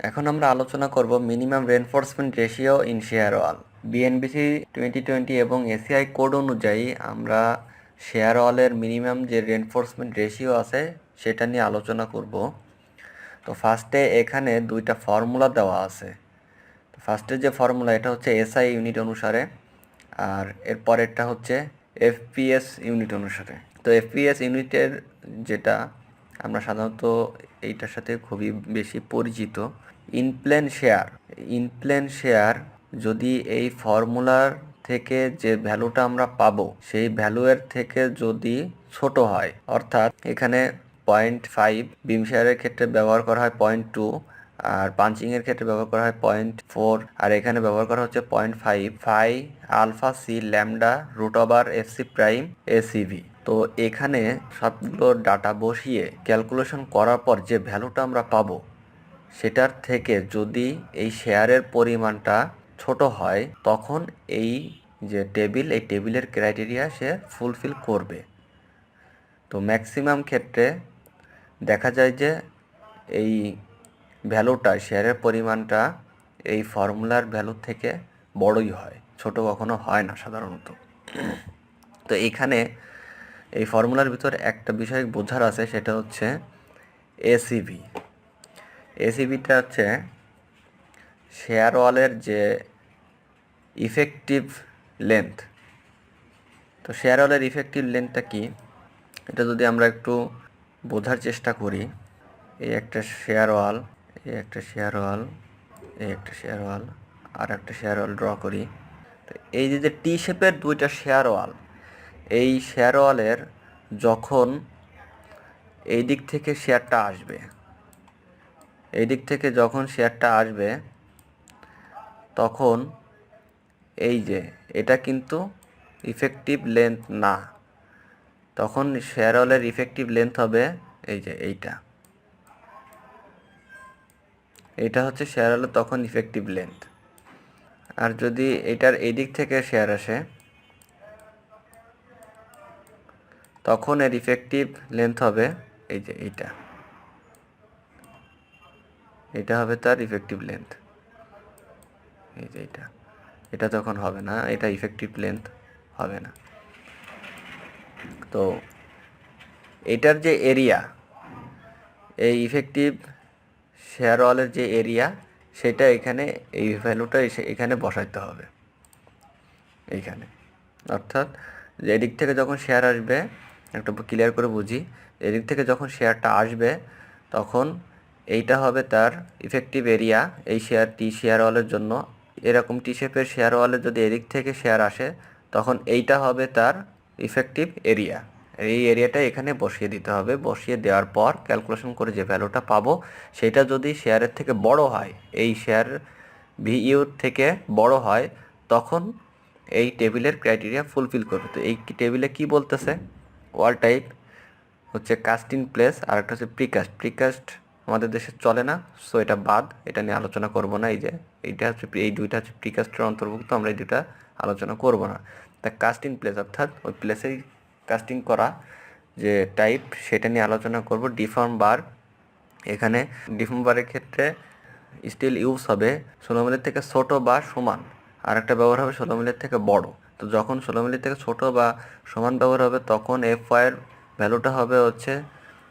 এখন আমরা আলোচনা করব minimum reinforcement ratio in share wall. BNBC 2020 এবং এসিআই কোড অনুযায়ী আমরা শেয়ার ওয়ালের মিনিমাম যে রেনফোর্সমেন্ট রেশিও আছে সেটা নিয়ে আলোচনা করব। তো ফার্স্টে এখানে দুইটা ফর্মুলা দেওয়া আছে। তো ফার্স্টে যে ফর্মুলা এটা হচ্ছে এসআই ইউনিট অনুসারে, আর এর পরেরটা হচ্ছে এফপিএস ইউনিট অনুসারে। তো এফপিএস ইউনিটের যেটা আমরা সাধারণত এইটার সাথে খুবই বেশি পরিচিত, ইনপ্লেন শেয়ার যদি এই ফর্মুলার থেকে যে ভ্যালুটা আমরা পাবো সেই ভ্যালুয়ের থেকে যদি ছোট হয়, অর্থাৎ এখানে 0.5 বিম শেয়ারের ক্ষেত্রে ব্যবহার করা হয় 0.2, আর পাঞ্চিংয়ের ক্ষেত্রে ব্যবহার করা হয় 0.4, আর এখানে ব্যবহার করা হচ্ছে 0.5 phi alpha C lambda root over F C prime A C V. তো এখানে সবগুলো ডাটা বসিয়ে ক্যালকুলেশন করার পর যে ভ্যালুটা আমরা পাবো সেটার থেকে যদি এই শেয়ারের পরিমাণটা ছোট হয় তখন এই যে এই টেবিলের ক্রাইটেরিয়া সে ফুলফিল করবে। তো ম্যাক্সিমাম ক্ষেত্রে দেখা যায় যে এই ভ্যালুটা, শেয়ারের পরিমাণটা এই ফর্মুলার ভ্যালুর থেকে বড়ই হয়, ছোট কখনো হয় না সাধারণত। তো এইখানে এই ফর্মুলার ভিতরে একটা বিষয় বোঝার আছে, সেটা হচ্ছে এসিভি। এসিভিটা হচ্ছে শেয়ার ওয়ালের যে ইফেক্টিভ লেন্থ। তো শেয়ার ওয়ালের ইফেক্টিভ লেন্থটা কি, এটা যদি আমরা একটু বোঝার চেষ্টা করি। এই একটা শেয়ার ওয়াল, এই একটা শেয়ার ওয়াল, এই একটা শেয়ার ওয়াল, আর একটা শেয়ার ওয়াল ড্র করি। তো এই যে টি শেপের দুইটা শেয়ার ওয়াল, এই শেয়ার ওয়ালের যখন এই দিক থেকে শেয়ারটা আসবে, এই দিক থেকে যখন শেয়ারটা আসবে তখন এই যে এটা কিন্তু ইফেক্টিভ লেন্থ না, তখন শেয়ার ওয়ালের ইফেক্টিভ লেন্থ হবে এই যে এইটা হচ্ছে শেয়ার ওয়ালের তখন ইফেক্টিভ লেন্থ। আর যদি এটার এই দিক থেকে শেয়ার আসে তখন এর ইফেক্টিভ লেন্থ হবে এই যে এটা হবে তার ইফেক্টিভ লেন্থ। এই যে এটা তখন হবে না, এটা ইফেক্টিভ লেন্থ হবে না। তো এটার যে এরিয়া, এই ইফেক্টিভ শেয়ার ওয়ালের যে এরিয়া, সেটা এখানে এই ভ্যালুটা এখানে বসাইতে হবে এইখানে। অর্থাৎ যে এদিক থেকে যখন শেয়ার আসবে, একটা ক্লিয়ার করে বুঝি, এদিক থেকে যখন শেয়ারটা আসবে তখন এইটা হবে তার ইফেক্টিভ এরিয়া এই শেয়ার ওয়ালের জন্য। এরকম টি শেপের শেয়ার ওয়ালের যদি এদিক থেকে শেয়ার আসে তখন এইটা হবে তার ইফেক্টিভ এরিয়া। এই এরিয়াটা এখানে বসিয়ে দিতে হবে। বসিয়ে দেওয়ার পর ক্যালকুলেশন করে যে ভ্যালুটা পাবো সেটা যদি শেয়ারের থেকে বড় হয়, এই শেয়ার ভিইউর থেকে বড় হয়, তখন এই টেবিলের ক্রাইটেরিয়া ফুলফিল করবে। তো এই টেবিলে কি বলতেছে, ওয়াল টাইপ হচ্ছে কাস্ট ইন প্লেস, আর একটা হচ্ছে প্রিকাস্ট আমাদের দেশে চলে না, সো এটা বাদ, এটা নিয়ে আলোচনা করব না। এই দুইটা হচ্ছে প্রিকাস্টের অন্তর্ভুক্ত, আমরা এই দুইটা আলোচনা করব না। তা কাস্ট ইন প্লেস অর্থাৎ ওই প্লেসেই কাস্টিং করা যে টাইপ, সেটা নিয়ে আলোচনা করব। ডিফর্ম বার, এখানে ডিফর্ম বারের ক্ষেত্রে স্টিল ইউজ হবে 16 মিলির থেকে ছোট বা সমান, আর একটা ব্যবহার হবে 16 মিলির থেকে বড়। তো যখন 16 মিলির থেকে ছোট বা সমান ব্যবহার হবে তখন এফওয়াই এর ভ্যালুটা হবে হচ্ছে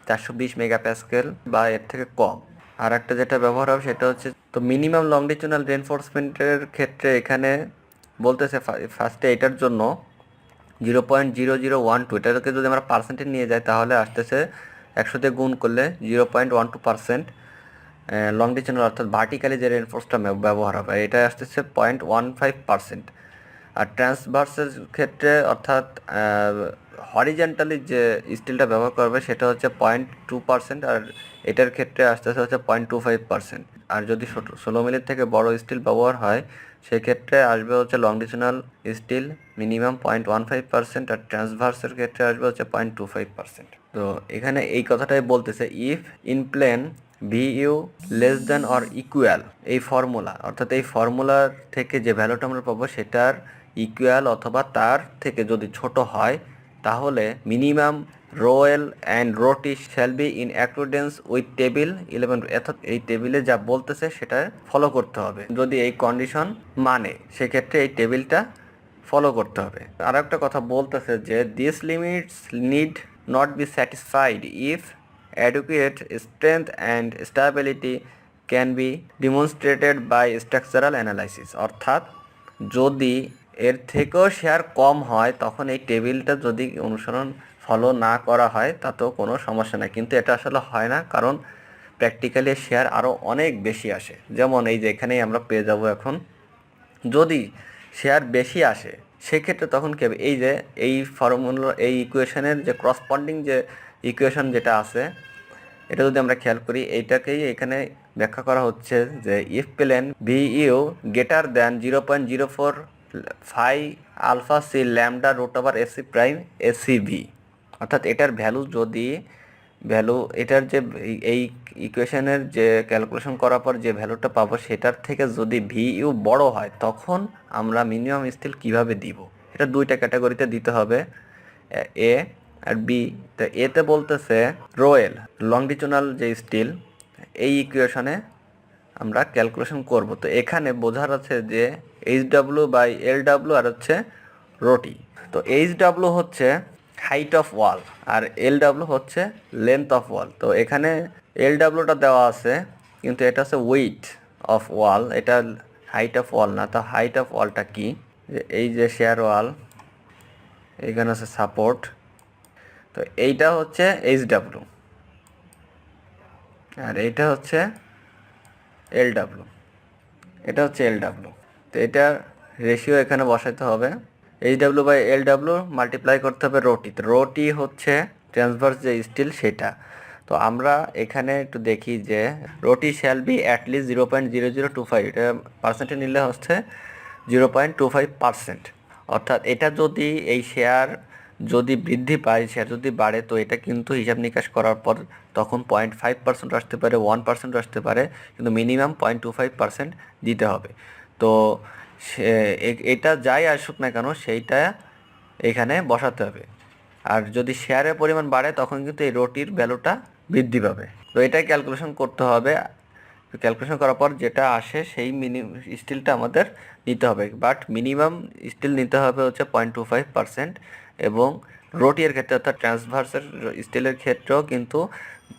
420 মেগাপ্যাসকেল বা এর থেকে কম। আর একটা যেটা ব্যবহার হবে সেটা হচ্ছে, তো মিনিমাম লংডিচুডাল রেনফোর্সমেন্টের ক্ষেত্রে এখানে বলতেছে ফার্স্টে এটার জন্য 0.0012, এটাকে যদি আমরা পার্সেন্টে নিয়ে যাই তাহলে আসতেছে 100 দিয়ে গুণ করলে 0.12%। লংডিচুডাল অর্থাৎ ভার্টিক্যালি যে রেনফোর্সটা ব্যবহার হবে এটা আসতেছে 0.15%। আর ট্রান্সভার্সের ক্ষেত্রে অর্থাৎ হরিজেন্টালি যে স্টিলটা ব্যবহার করবে সেটা হচ্ছে 0.2%, আর এটার ক্ষেত্রে আসতেছে হচ্ছে 0.25%। আর যদি 16 মিলির থেকে বড় স্টিল ব্যবহার হয় সেক্ষেত্রে আসবে হচ্ছে লংডিচুডাল স্টিল মিনিমাম 0.15%, আর ট্রান্সভার্সের ক্ষেত্রে আসবে হচ্ছে 0.25%। তো এখানে এই কথাটাই বলতেছে, if in plane V U less than or equal, এই ফর্মুলা অর্থাৎ এই ফর্মুলার থেকে যে ভ্যালুটা আমরা পাবো সেটার ইকুয়াল অথবা তার থেকে যদি ছোট হয় তাহলে minimum rho l and rho t shall be in accordance with table 11, অর্থাৎ এই টেবিলে যা বলতেছে সেটা ফলো করতে হবে। যদি এই কন্ডিশন মানে সেক্ষেত্রে এই টেবিলটা ফলো করতে হবে। আর একটা কথা বলতেছে যে this limits need not be satisfied if adequate strength and stability can be demonstrated by structural analysis, অর্থাৎ যদি এর থেকেও শেয়ার কম হয় তখন এই টেবিলটা যদি অনুসরণ ফলো না করা হয় তাতেও কোনো সমস্যা নেই, কিন্তু এটা আসলে হয় না, কারণ প্র্যাকটিক্যালি শেয়ার আরও অনেক বেশি আসে। যেমন এই যে এখানেই আমরা পেয়ে যাব, এখন যদি শেয়ার বেশি আসে সেক্ষেত্রে তখন কী হবে, এই যে এই ফর্মুলা এই ইকুয়েশনের যে করসপন্ডিং যে ইকুয়েশন যেটা আছে এটা যদি আমরা খেয়াল করি, এইটাকেই এখানে ব্যাখ্যা করা হচ্ছে যে if plane V U greater than 0.045 alpha C lambda root over AC prime AC V, অর্থাৎ এটার ভ্যালু যদি এটার যে এই ইকুয়েশনের যে ক্যালকুলেশন করার পর যে ভ্যালুটা পাবো সেটার থেকে যদি ভি ইউ বড় হয় তখন আমরা মিনিমাম স্টিল কিভাবে দিব, এটা দুইটা ক্যাটাগরিতে দিতে হবে, এ আর বি। তো এতে বলতেছে রোয়েল লংডিচুনাল যে স্টিল এই ইকুয়েশনে আমরা ক্যালকুলেশন করব। তো এখানে বোঝার আছে যে HW/LW আর হচ্ছে রোটি। তো HW হচ্ছে হাইট অফ ওয়াল আর LW হচ্ছে লেন্থ অফ ওয়াল। তো এখানে LWটা দেওয়া আছে কিন্তু এটা হচ্ছে ওয়েট অফ ওয়াল, এটা হাইট অফ ওয়াল না। তো হাইট অফ ওয়ালটা কি, এই যে শেয়ার ওয়াল, এখানে আছে সাপোর্ট, তো এইটা হচ্ছে HW আর এইটা হচ্ছে LW, এটা হচ্ছে LW। তো এটা রেশিও এখানে বসাইতে হবে, HW/LW মাল্টিপ্লাই করতে হবে রোটি। তো রোটি হচ্ছে ট্রান্সভার্স যে স্টিল সেটা। তো আমরা এখানে একটু দেখি যে রোটি শ্যাল বি অ্যাটলিস্ট 0.0025, এটা পার্সেন্টে নিলে হচ্ছে 0.25%, অর্থাৎ এটা যদি এই শেয়ার যদি বৃদ্ধি পায়, শেয়ার যদি বাড়ে, তো এটা কিন্তু হিসাব নিকাশ করার পর তখন 0.5% আসতে পারে, 1% আসতে পারে, কিন্তু মিনিমাম 0.25% দিতে হবে। তো এটা যাই আসুক না কেন সেইটা এখানে বসাতে হবে। আর যদি শেয়ারের পরিমাণ বাড়ে তখন কিন্তু এই রোটির ভ্যালুটা বৃদ্ধি পাবে। তো এটাই ক্যালকুলেশন করতে হবে, ক্যালকুলেশন করার পর যেটা আসে সেই স্টিলটা আমাদের নিতে হবে, বাট মিনিমাম স্টিল নিতে হবে হচ্ছে 0.25%, এবং রোটির ক্ষেত্রে অর্থাৎ ট্রান্সভার্সের স্টিলের ক্ষেত্রেও কিন্তু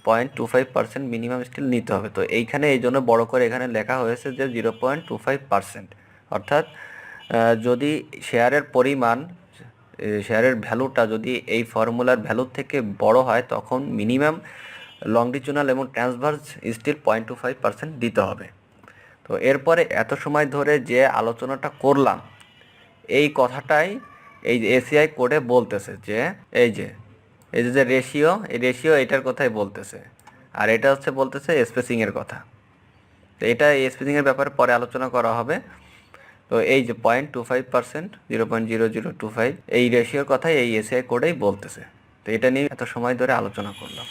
0.25% মিনিমাম স্টিল নিতে হবে। তো এইখানে এই জন্য বড় করে এখানে লেখা হয়েছে যে 0.25%, অর্থাৎ যদি শেয়ারের পরিমাণ, শেয়ারের ভ্যালুটা যদি এই ফর্মুলার ভ্যালুর থেকে বড় হয় তখন মিনিমাম লংডিচুনাল এবং ট্রান্সভার্স স্টিল 0.25% দিতে হবে। তো এরপরে এত সময় ধরে যে আলোচনাটা করলাম এই কথাটাই এই এসিআই কোডে বলতেছে যে এই যে রেশিও, এই রেশিও এটার কথাই বলতেছে, আর এটা হচ্ছে বলতেছে স্পেসিংয়ের কথা। তো এটা স্পেসিংয়ের ব্যাপারে পরে আলোচনা করা হবে। তো এই যে 0.25%, 0.0025 এই রেশিওর কথাই এই এসিআই কোডেই বলতেছে। তো এটা নিয়ে এত সময় ধরে আলোচনা করলাম।